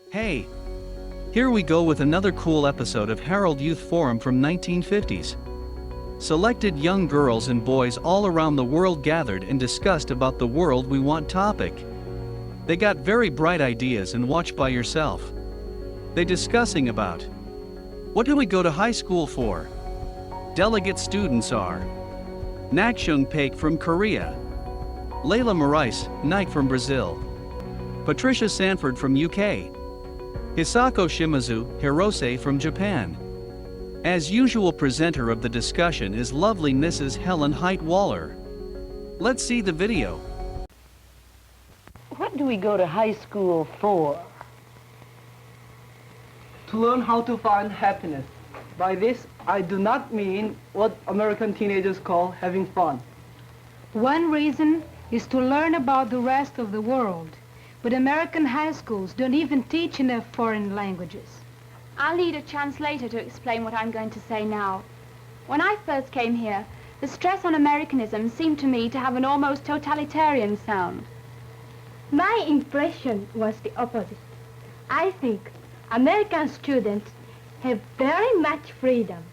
Hey! Here we go with another cool episode of Harold Youth Forum from 1950s. Selected young girls and boys all around the world gathered and discussed about the world we want topic. They got very bright ideas and watch by yourself. They discussing about what do we go to high school for? Delegate students are Nakchung PAIK from Korea, Leila MORAES, Knight from Brazil, Patricia SANFORD from UK, Hisako SHIMAZU, HIROSE from Japan. As usual, presenter of the discussion is lovely Mrs. Helen Height-Waller. Let's see the video. What do we go to high school for? To learn how to find happiness. By this, I do not mean what American teenagers call having fun. One reason is to learn about the rest of the world. But American high schools don't even teach enough foreign languages. I'll need a translator to explain what I'm going to say now. When I first came here, the stress on Americanism seemed to me to have an almost totalitarian sound. My impression was the opposite. I think American students have very much freedom.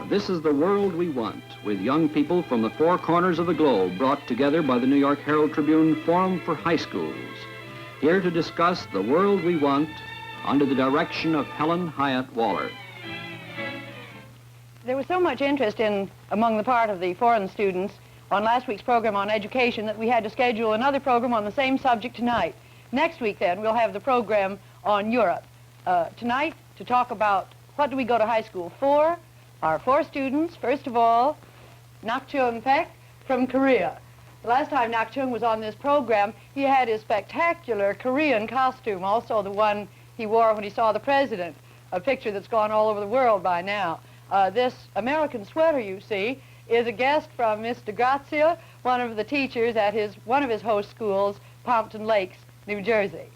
This is the world we want, with young people from the four corners of the globe brought together by the New York Herald Tribune Forum for High Schools, here to discuss the world we want under the direction of Helen Height-Waller. There was so much interest among the part of the foreign students on last week's program on education that we had to schedule another program on the same subject tonight. Next week, then, we'll have the program on Europe. Tonight, to talk about what do we go to high school for, our four students. First of all, Nakchung PAIK from Korea. The last time Nakchung was on this program, he had his spectacular Korean costume, also the one he wore when he saw the president, a picture that's gone all over the world by now. This American sweater, you see, is a guest from Miss DeGrazia, one of the teachers at one of his host schools, Pompton Lakes, New Jersey.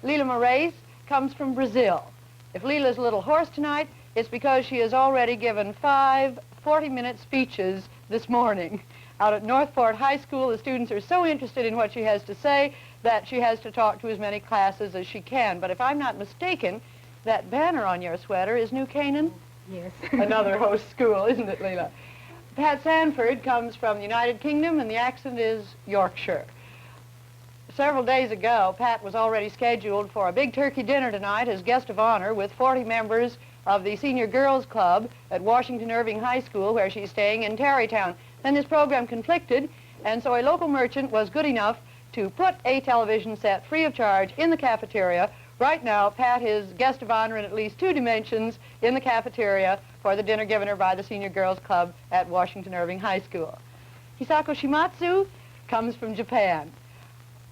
Leila MORAES comes from Brazil. If Leila's a little hoarse tonight, it's because she has already given 5 40-minute speeches this morning. Out at Northport High School, the students are so interested in what she has to say that she has to talk to as many classes as she can. But if I'm not mistaken, that banner on your sweater is New Canaan? Yes. Another host school, isn't it, Leila? Pat Sanford comes from the United Kingdom, and the accent is Yorkshire. Several days ago, Pat was already scheduled for a big turkey dinner tonight as guest of honor with 40 members of the Senior Girls Club at Washington Irving High School, where she's staying in Tarrytown. Then this program conflicted, and so a local merchant was good enough to put a television set free of charge in the cafeteria. Right now, Pat is guest of honor in at least 2 dimensions in the cafeteria for the dinner given her by the Senior Girls Club at Washington Irving High School. Hisako SHIMAZU comes from Japan.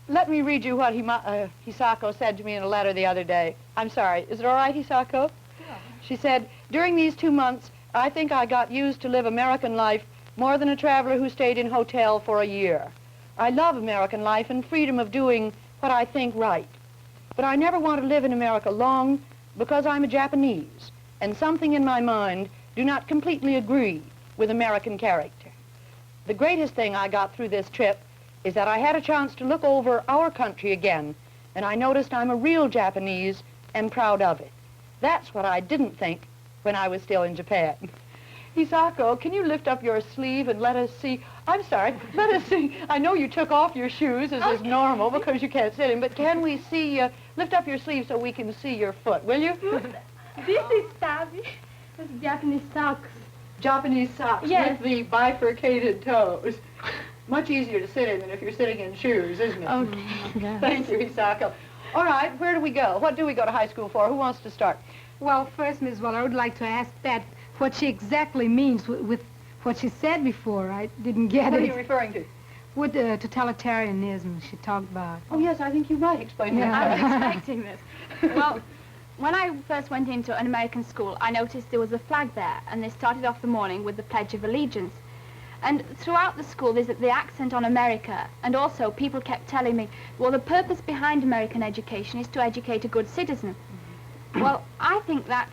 Let me read you what Hisako said to me in a letter the other day. I'm sorry, is it all right, Hisako? She said, during these 2 months, I think I got used to live American life more than a traveler who stayed in hotel for a year. I love American life and freedom of doing what I think right. But I never want to live in America long because I'm a Japanese, and something in my mind do not completely agree with American character. The greatest thing I got through this trip is that I had a chance to look over our country again, and I noticed I'm a real Japanese and proud of it. That's what I didn't think when I was still in Japan. Hisako, can you lift up your sleeve and let us see? I'm sorry, let us see. I know you took off your shoes, as is normal, because you can't sit in, but can we see, lift up your sleeve so we can see your foot, will you? This is Tabi. This is Japanese socks. Japanese socks Yes. with the bifurcated toes. Much easier to sit in than if you're sitting in shoes, isn't it? Okay. Thank you, Hisako. All right, where do we go? What do we go to high school for? Who wants to start? Well, first, Ms. Waller, I would like to ask Pat what she exactly means with what she said before. I didn't get What it. are you referring to? What totalitarianism she talked about. Oh, yes, I think you might explain Yeah. that. I was expecting this. Well, when I first went into an American school, I noticed there was a flag there, and they started off the morning with the Pledge of Allegiance. And throughout the school, there's the accent on America, and also people kept telling me, well, the purpose behind American education is to educate a good citizen. Well, I think that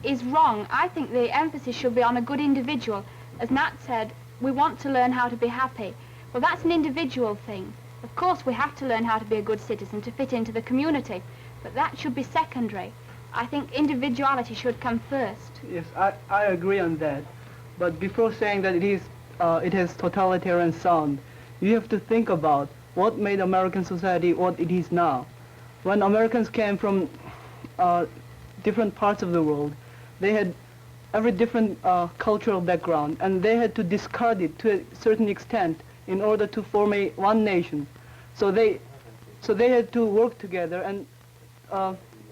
is wrong. I think the emphasis should be on a good individual. As Nat said, we want to learn how to be happy. Well, that's an individual thing. Of course, we have to learn how to be a good citizen to fit into the community, but that should be secondary. I think individuality should come first. Yes, I agree on that. But before saying that it has totalitarian sound, you have to think about what made American society what it is now. When Americans came from different parts of the world, they had every different cultural background, and they had to discard it to a certain extent in order to form one nation. So they had to work together, and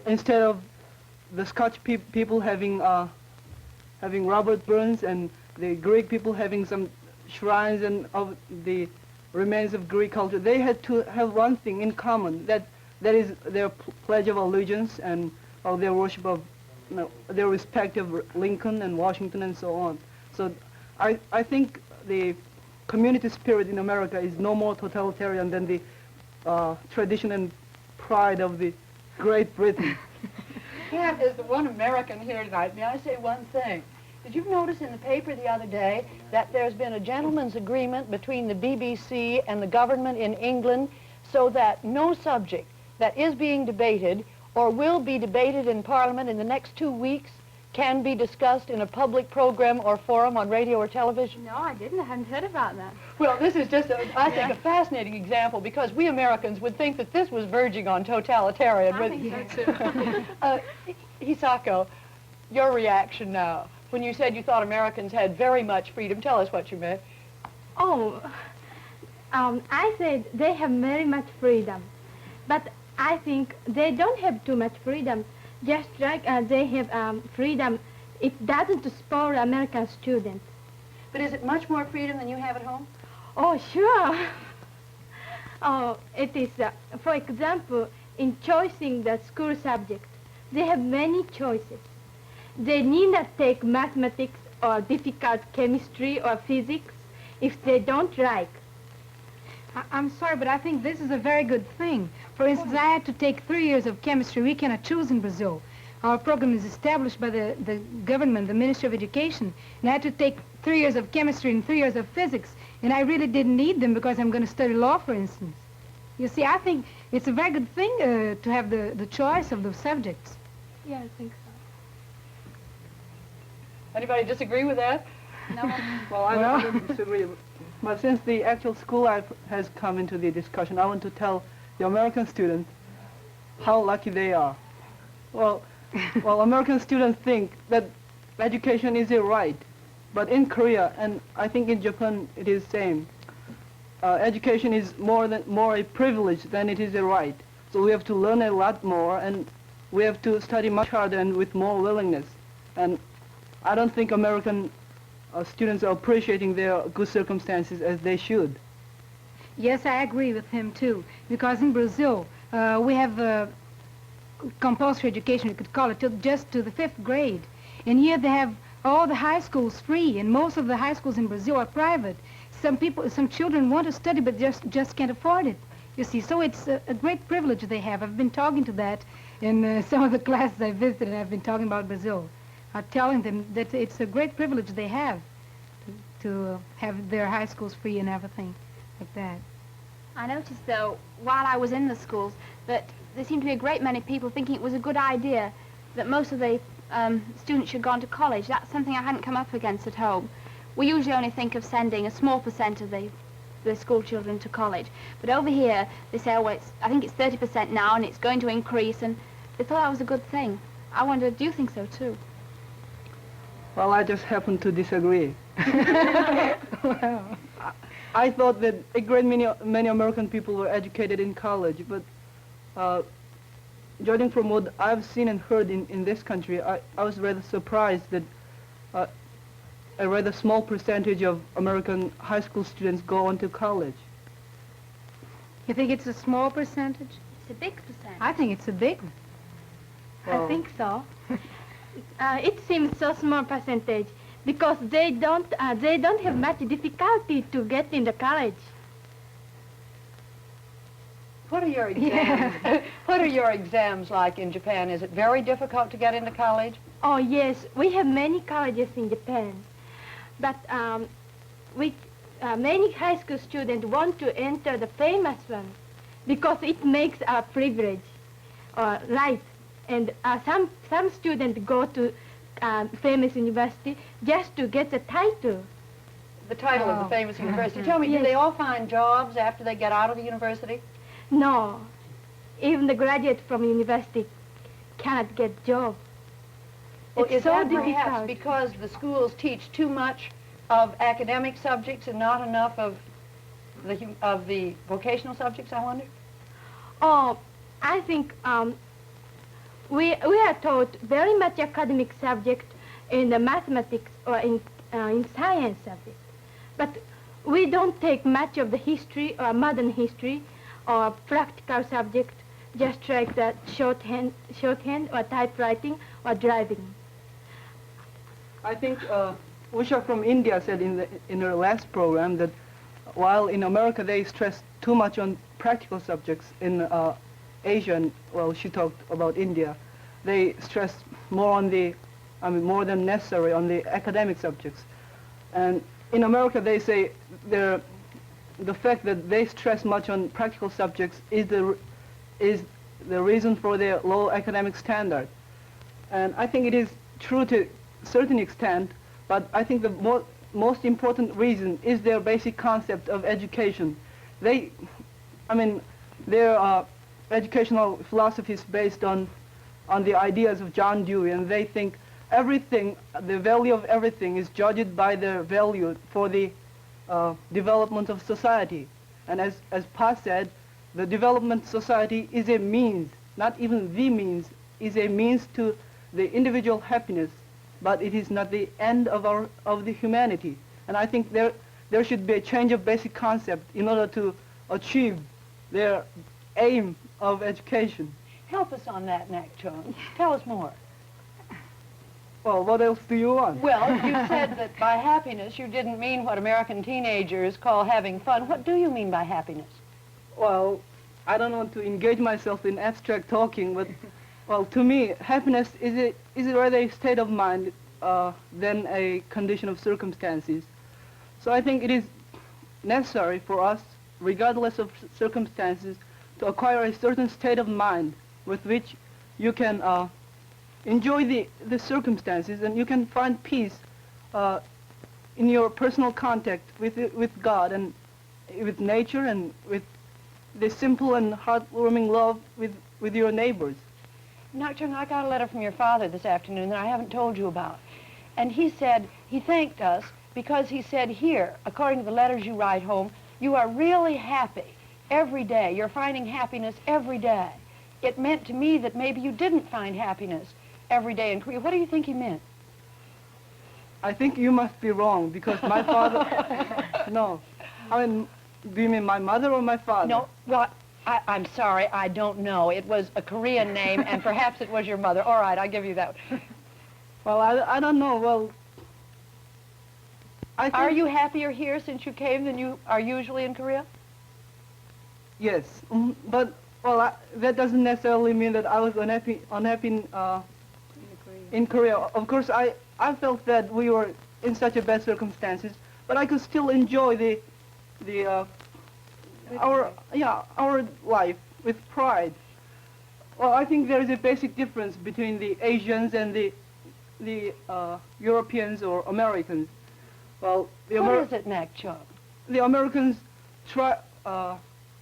instead of the Scotch people having Robert Burns and the Greek people having some shrines and of the remains of Greek culture, they had to have one thing in common, that is their pledge of allegiance and of their worship of their respect of Lincoln and Washington and so on. So I think the community spirit in America is no more totalitarian than the tradition and pride of the Great Britain. Pat is the one American here tonight. May I say one thing? Did you notice in the paper the other day that there's been a gentleman's agreement between the BBC and the government in England so that no subject that is being debated or will be debated in Parliament in the next 2 weeks can be discussed in a public program or forum on radio or television? No, I didn't. I hadn't heard about that. Well, this is just, I think, a fascinating example, because we Americans would think that this was verging on totalitarian. I think so, too. Hisako, your reaction now. When you said you thought Americans had very much freedom, tell us what you meant. Oh, I said they have very much freedom, but I think they don't have too much freedom. Just like they have freedom, it doesn't spoil American students. But is it much more freedom than you have at home? Oh, sure. Oh, it is, for example, in choosing the school subject, they have many choices. They need not take mathematics or difficult chemistry or physics if they don't like. I'm sorry, but I think this is a very good thing. For instance, I had to take 3 years of chemistry. We cannot choose in Brazil. Our program is established by the government, the Ministry of Education. And I had to take 3 years of chemistry and 3 years of physics. And I really didn't need them because I'm going to study law, for instance. You see, I think it's a very good thing to have the choice of the subjects. Yeah, I think so. Anybody disagree with that? No. Well, I don't disagree. But since the actual school life has come into the discussion, I want to tell the American students how lucky they are. Well, American students think that education is a right, but in Korea, and I think in Japan it is the same, education is more a privilege than it is a right. So we have to learn a lot more, and we have to study much harder and with more willingness. And I don't think American students are appreciating their good circumstances as they should. Yes, I agree with him too, because in Brazil we have compulsory education, you could call it, just to the 5th grade. And here they have all the high schools free, and most of the high schools in Brazil are private. Some children want to study, but just can't afford it. You see, so it's a great privilege they have. I've been talking to that in some of the classes I visited, and I've been talking about Brazil. Telling them that it's a great privilege they have to have their high schools free and everything like that. I noticed, though, while I was in the schools, that there seemed to be a great many people thinking it was a good idea that most of the students should go on to college. That's something I hadn't come up against at home. We usually only think of sending a small percent of the school children to college. But over here, they say, oh, I think it's 30% now, and it's going to increase, and they thought that was a good thing. I wonder, do you think so, too? Well, I just happen to disagree. I thought that a great many American people were educated in college, but judging from what I've seen and heard in this country, I was rather surprised that a rather small percentage of American high school students go on to college. You think it's a small percentage? It's a big percent. I think it's a big one. Well, I think so. It seems so small percentage because they don't have much difficulty to get in the college. What are your exams? What are your exams like in Japan? Is it very difficult to get into college? Oh yes, we have many colleges in Japan, but many high school students want to enter the famous one because it makes a privilege, right? And some students go to famous university just to get the title. The title of the famous university. Tell me, Yes. do they all find jobs after they get out of the university? No, even the graduate from university cannot get job. Well, It's is so that perhaps difficult. because the schools teach too much of academic subjects and not enough of the vocational subjects, I wonder? Oh, I think we are taught very much academic subject in the mathematics or in science subject, but we don't take much of the history or modern history or practical subject, just like the shorthand or typewriting or driving. I think Usha from India said in her last program that while in America they stress too much on practical subjects, in Asia, and, well, she talked about India, they stress more on more than necessary on the academic subjects. And in America they say the fact that they stress much on practical subjects is the reason for their low academic standard. And I think it is true to a certain extent, but I think the most important reason is their basic concept of education. Their educational philosophy is based on the ideas of John Dewey, and they think everything, the value of everything is judged by their value for the development of society. And as Pa said, the development of society is a means, not even the means, is a means to the individual happiness, but it is not the end of the humanity. And I think there should be a change of basic concept in order to achieve their aim of education. Help us on that, Nakchung. Tell us more. Well, what else do you want? Well, you said that by happiness you didn't mean what American teenagers call having fun. What do you mean by happiness? Well, I don't want to engage myself in abstract talking, but, well, to me, happiness is rather a state of mind than a condition of circumstances. So I think it is necessary for us, regardless of circumstances, to acquire a certain state of mind with which you can enjoy the circumstances, and you can find peace in your personal contact with God and with nature and with the simple and heartwarming love with your neighbors. Nakchung, I got a letter from your father this afternoon that I haven't told you about. And he said, he thanked us because he said here, according to the letters you write home, you are really happy every day. You're finding happiness every day. It meant to me that maybe you didn't find happiness every day in Korea. What do you think he meant? I think you must be wrong, because my father... No. I mean, do you mean my mother or my father? No, well, I'm sorry, I don't know. It was a Korean name, and perhaps it was your mother. All right, I'll give you that. Well, I don't know. Well, I think... Are you happier here since you came than you are usually in Korea? Yes, but, well, that doesn't necessarily mean that I was unhappy in Korea. Of course, I felt that we were in such a bad circumstances, but I could still enjoy our life with pride. Well, I think there is a basic difference between the Asians and the Europeans or Americans. Well, What is it, Nakchung? the Americans try.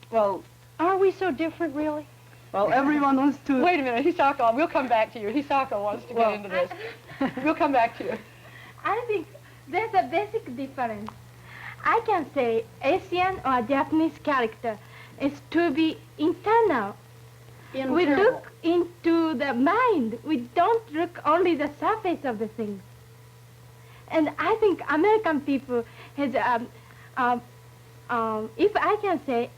Well, Are we so different, really? well, everyone wants to. Wait a minute, Hisako, we'll come back to you. Hisako wants to get into this. We'll come back to you. I think there's a basic difference. I can say Asian or Japanese character is to be internal. We look into the mind. We don't look only the surface of the things. And I think American people has, if I can say,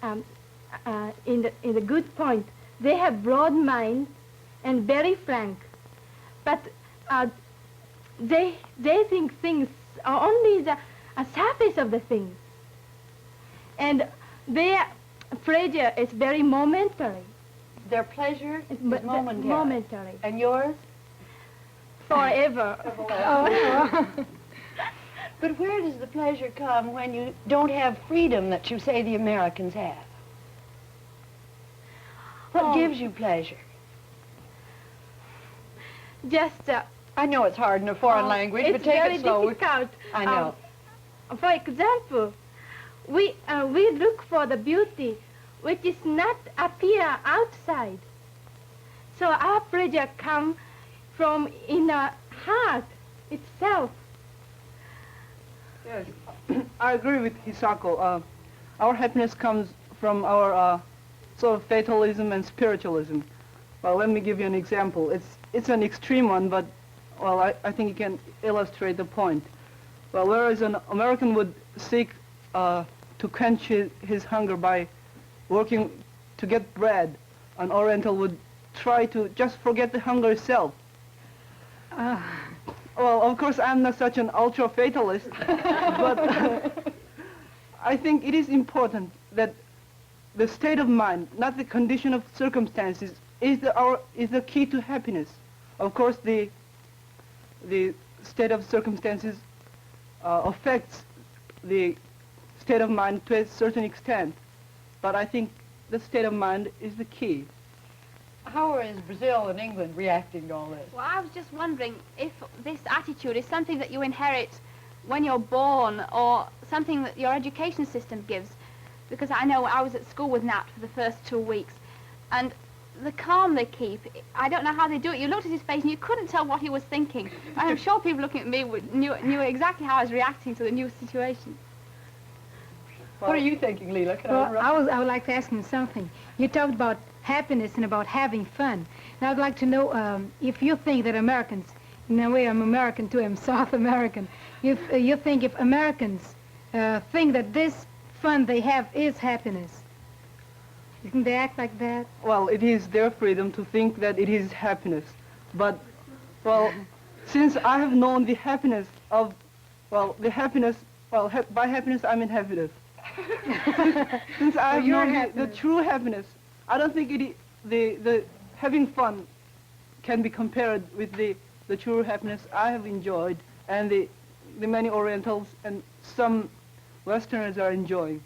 in the good point, they have broad mind and very frank. But they think things only a surface of the things. And their pleasure is very momentary. Their pleasure is momentary. Momentary. And yours? Forever. But where does the pleasure come when you don't have freedom that you say the Americans have? What gives you pleasure? Just, I know it's hard in a foreign language, but take it slow. It's very difficult. I know. For example, we look for the beauty which is not appear outside. So our pleasure comes from in our heart itself. Yes, I agree with Hisako. Our happiness comes from our sort of fatalism and spiritualism. Well, let me give you an example. It's an extreme one, but, well, I think it can illustrate the point. Well, whereas an American would seek to quench his hunger by working to get bread, an Oriental would try to just forget the hunger itself. Well, of course, I'm not such an ultra-fatalist, but I think it is important that the state of mind, not the condition of circumstances, is the key to happiness. Of course, the state of circumstances affects the state of mind to a certain extent, but I think the state of mind is the key. How is Brazil and England reacting to all this? Well, I was just wondering if this attitude is something that you inherit when you're born or something that your education system gives. Because I know I was at school with Nat for the first 2 weeks, and the calm they keep, I don't know how they do it. You looked at his face and you couldn't tell what he was thinking. I'm sure people looking at me knew exactly how I was reacting to the new situation. What are you thinking, Leila? Can I interrupt? I would like to ask him something. You talked about happiness and about having fun. Now I'd like to know if you think that Americans, in a way I'm American too, I'm South American, if you think if Americans think that this fun they have is happiness. You think they act like that? Well, it is their freedom to think that it is happiness. But, well, since I have known the happiness of, well, the happiness, well, by happiness I mean happiness. Since I have known the true happiness, I don't think the having fun can be compared with the true happiness I have enjoyed and the many Orientals and some Westerners are enjoying.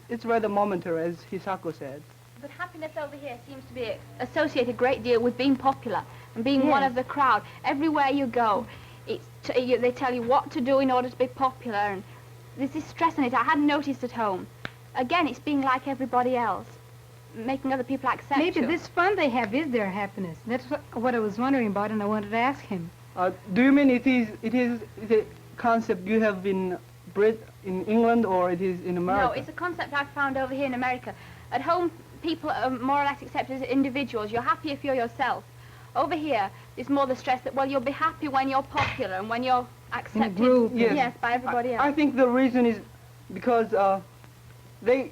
It's rather momentary, as Hisako said. But happiness over here seems to be associated a great deal with being popular and being one of the crowd. Everywhere you go, they tell you what to do in order to be popular, and there's this stress in it I hadn't noticed at home. Again, it's being like everybody else, making other people accept you. Maybe this fun they have is their happiness. That's what I was wondering about, and I wanted to ask him. Do you mean it is a concept you have in England, or it is in America? No, it's a concept I've found over here in America. At home, people are more or less accepted as individuals. You're happy if you're yourself. Over here, it's more the stress that, well, you'll be happy when you're popular and when you're accepted group, yes, by everybody else. I think the reason is because they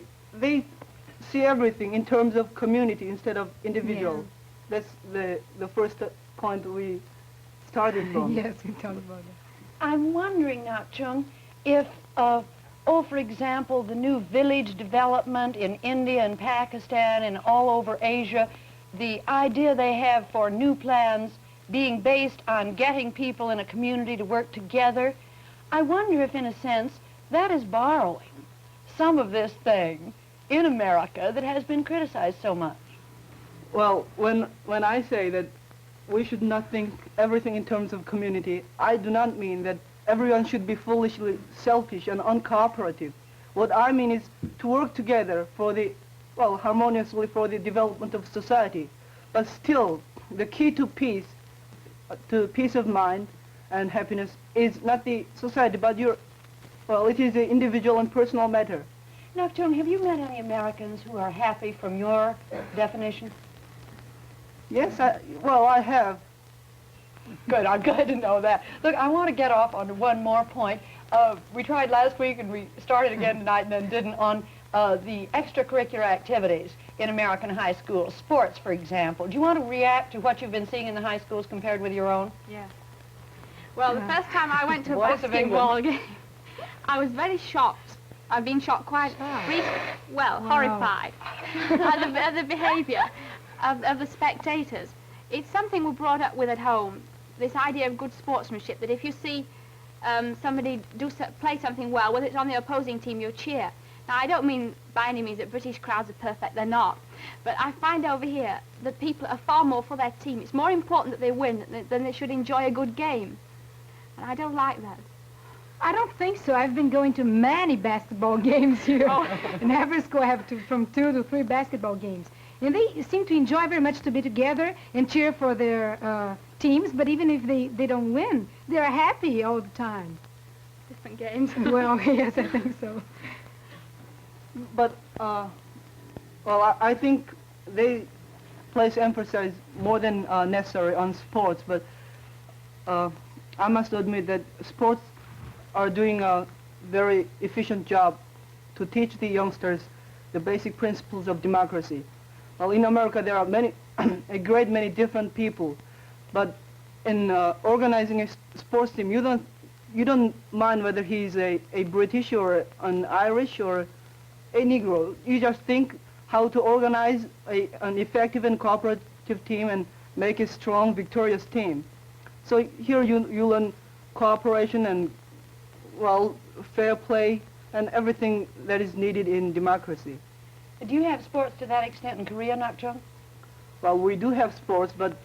see everything in terms of community instead of individual. Yeah. That's the first point we started from. Yes, we talked about that. I'm wondering, Nakchung, if, for example, the new village development in India and Pakistan and all over Asia, the idea they have for new plans being based on getting people in a community to work together, I wonder if, in a sense, that is borrowing some of this thing in America that has been criticized so much. Well, when I say that we should not think everything in terms of community, I do not mean that everyone should be foolishly selfish and uncooperative. What I mean is to work together for harmoniously for the development of society. But still, the key to peace of mind and happiness is not the society, but it is an individual and personal matter. Nakchung, have you met any Americans who are happy from your definition? Yes, I have. Good, I'm glad to know that. Look, I want to get off on one more point. We tried last week and we started again tonight and then didn't on the extracurricular activities in American high schools. Sports, for example. Do you want to react to what you've been seeing in the high schools compared with your own? Yeah. Well, the first time I went to a Voice of basketball game, I was very shocked. I've been shocked quite horrified at the behaviour of the spectators. It's something we're brought up with at home, this idea of good sportsmanship, that if you see somebody play something well, whether it's on the opposing team, you cheer. Now, I don't mean by any means that British crowds are perfect, they're not. But I find over here that people are far more for their team. It's more important that they win than they should enjoy a good game. And I don't like that. I don't think so. I've been going to many basketball games here. In every school I have from 2 to 3 basketball games. And they seem to enjoy very much to be together and cheer for their teams, but even if they don't win, they're happy all the time. Different games. Well, yes, I think so. But, well, I think they place emphasis more than necessary on sports, but I must admit that sports are doing a very efficient job to teach the youngsters the basic principles of democracy. Well, in America there are a great many different people, but in organizing a sports team, you don't mind whether he's a British or an Irish or a Negro. You just think how to organize an effective and cooperative team and make a strong, victorious team. So here you learn cooperation and, well, fair play and everything that is needed in democracy. Do you have sports to that extent in Korea, Nakchung? Well, we do have sports, but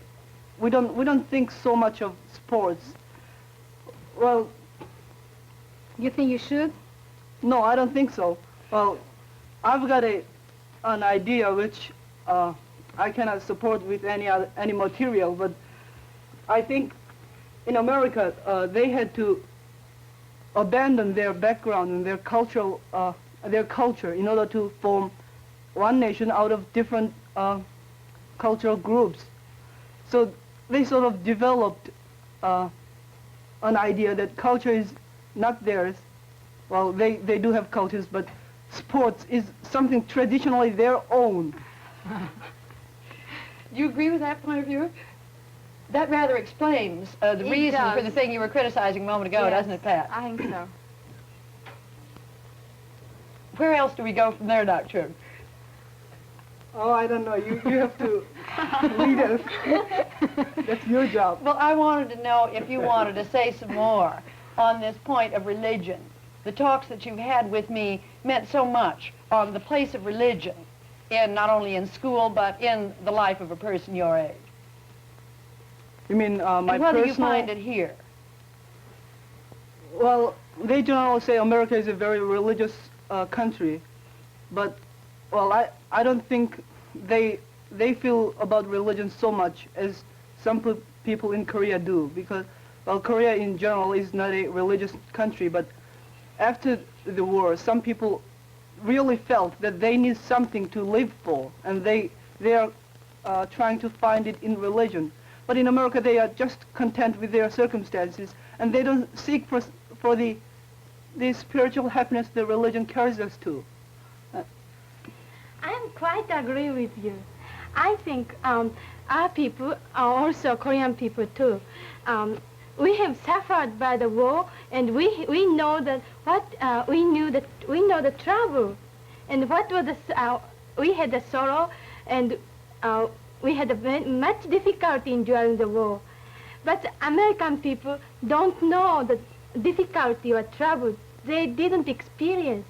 we don't think so much of sports. Well, You think you should? no, I don't think so. Well, I've got an idea which I cannot support with any material, but I think in America they had to abandon their background and their culture in order to form one nation out of different cultural groups. So they sort of developed an idea that culture is not theirs. Well, they do have cultures, but sports is something traditionally their own. Do you agree with that point of view? That rather explains the reason for the thing you were criticizing a moment ago, doesn't it, Pat? I think so. Where else do we go from there, Doctor? Oh, I don't know. You have to lead us. That's your job. Well, I wanted to know if you wanted to say some more on this point of religion. The talks that you've had with me meant so much on the place of religion in not only in school but in the life of a person your age. You mean my and whether personal... you find it here. Well, they generally say America is a very religious country, but, well, I don't think they feel about religion so much as some people in Korea do, because, well, Korea in general is not a religious country, but after the war, some people really felt that they need something to live for, and they are trying to find it in religion. But in America, they are just content with their circumstances, and they don't seek for the spiritual happiness the religion carries us to. I quite agree with you. I think our people are also Korean people too. We have suffered by the war, and we know that we know the trouble, and what was we had the sorrow, and we had much difficulty during the war. But American people don't know the difficulty or trouble. They didn't experience.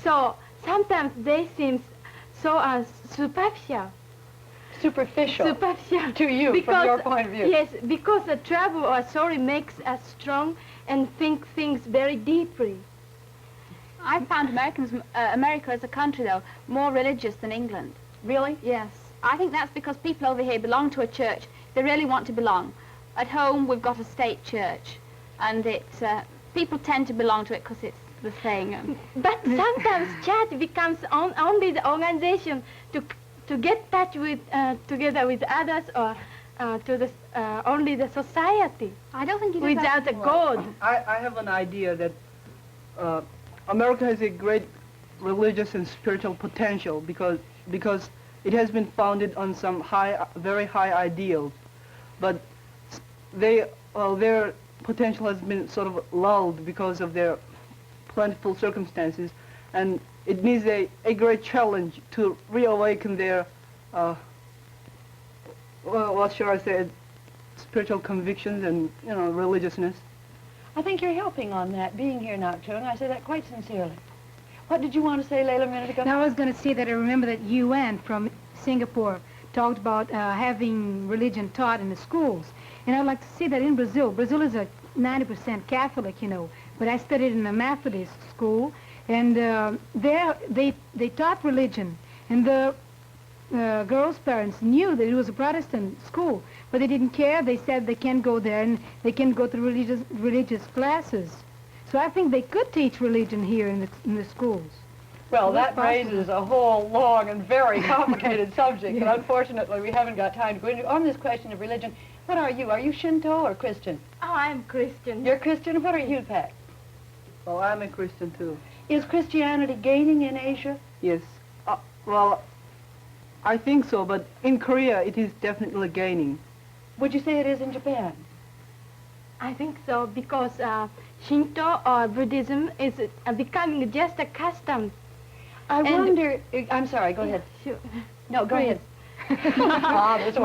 So sometimes they seem so superficial. Superficial to you, because, from your point of view. Yes, because the trouble or sorrow makes us strong and think things very deeply. I found America as a country, though, more religious than England. Really? Yes. I think that's because people over here belong to a church. They really want to belong. At home, we've got a state church, and people tend to belong to it because it's the thing. But sometimes church becomes only the organization to get touch with together with others, or only the society. I don't think you do without that. a God. I have an idea that America has a great religious and spiritual potential because it has been founded on some very high ideals, but their potential has been sort of lulled because of their plentiful circumstances, and it needs a great challenge to reawaken their, well, what should I say, spiritual convictions and, you know, religiousness. I think you're helping on that, being here, Nakchung. I say that quite sincerely. What did you want to say, Leila, a minute ago? Now, I was going to say that I remember that UN from Singapore talked about having religion taught in the schools. And I'd like to say that in Brazil, Brazil is a 90% Catholic, you know, but I studied in a Methodist school, and there they taught religion, and the girls' parents knew that it was a Protestant school, but they didn't care. They said they can't go there, and they can't go to religious classes. So I think they could teach religion here in the schools. Well, that raises a whole long and very complicated subject, but unfortunately we haven't got time to go into. On this question of religion, what are you? Are you Shinto or Christian? Oh, I'm Christian. You're Christian? What are you, Pat? Well, I'm a Christian too. Is Christianity gaining in Asia? Yes. Well, I think so, but in Korea it is definitely gaining. Would you say it is in Japan? I think so, because Shinto or Buddhism is becoming just a custom. I wonder, I'm sorry, go ahead. Sure. No, go ahead. Japanese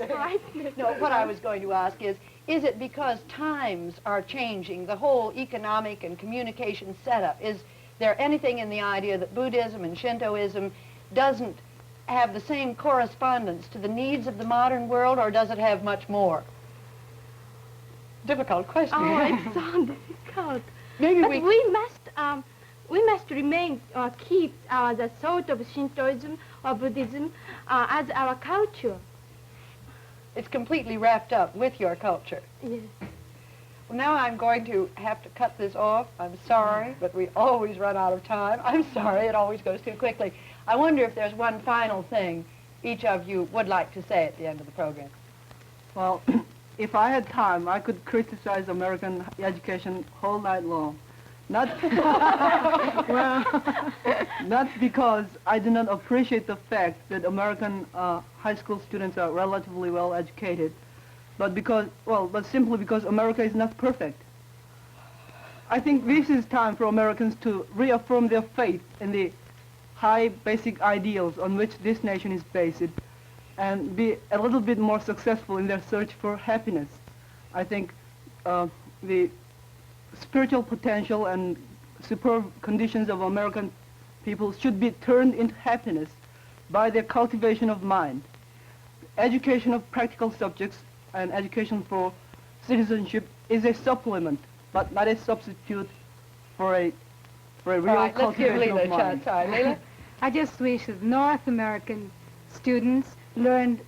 politeness. No, what I was going to ask is it because times are changing, the whole economic and communication setup? Is there anything in the idea that Buddhism and Shintoism doesn't have the same correspondence to the needs of the modern world, or does it have much more? Difficult question. Oh, it's so difficult. Maybe but we must remain or keep the thought of Shintoism or Buddhism as our culture. It's completely wrapped up with your culture. Yes. Well, now I'm going to have to cut this off. I'm sorry, but we always run out of time. I'm sorry, it always goes too quickly. I wonder if there's one final thing each of you would like to say at the end of the program. Well, if I had time, I could criticize American education whole night long. Not, well, not because I do not appreciate the fact that American high school students are relatively well educated, but because, well, but simply because America is not perfect. I think this is time for Americans to reaffirm their faith in the high basic ideals on which this nation is based, and be a little bit more successful in their search for happiness. I think the spiritual potential and superb conditions of American people should be turned into happiness by their cultivation of mind. Education of practical subjects and education for citizenship is a supplement, but not a substitute for a real cultivation of mind. Leila? I just wish that North American students learned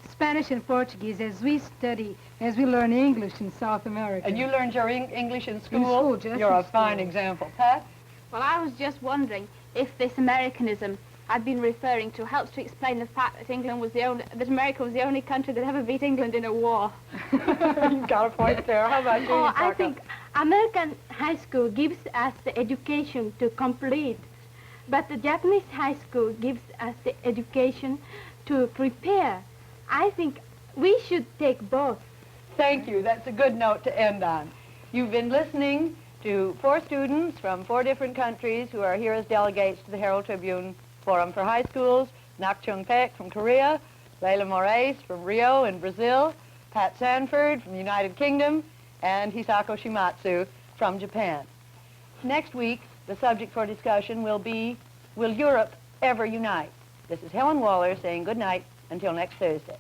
Spanish and Portuguese as we learn English in South America. And you learned your English in school? In school, just You're in a fine school. example. Pat? Well, I was just wondering if this Americanism I've been referring to helps to explain the fact that America was the only country that ever beat England in a war. You've got a point there. How about you? Oh, I Hisako? think American high school gives us the education to complete, but the Japanese high school gives us the education to prepare. I think we should take both. Thank you. That's a good note to end on. You've been listening to 4 students from 4 different countries who are here as delegates to the Harold Tribune Forum for High Schools. Nakchung PAIK from Korea, Leila MORAES from Rio in Brazil, Pat SANFORD from the United Kingdom, and Hisako SHIMAZU from Japan. Next week, the subject for discussion will be, will Europe ever unite? This is Helen Waller saying good night until next Thursday.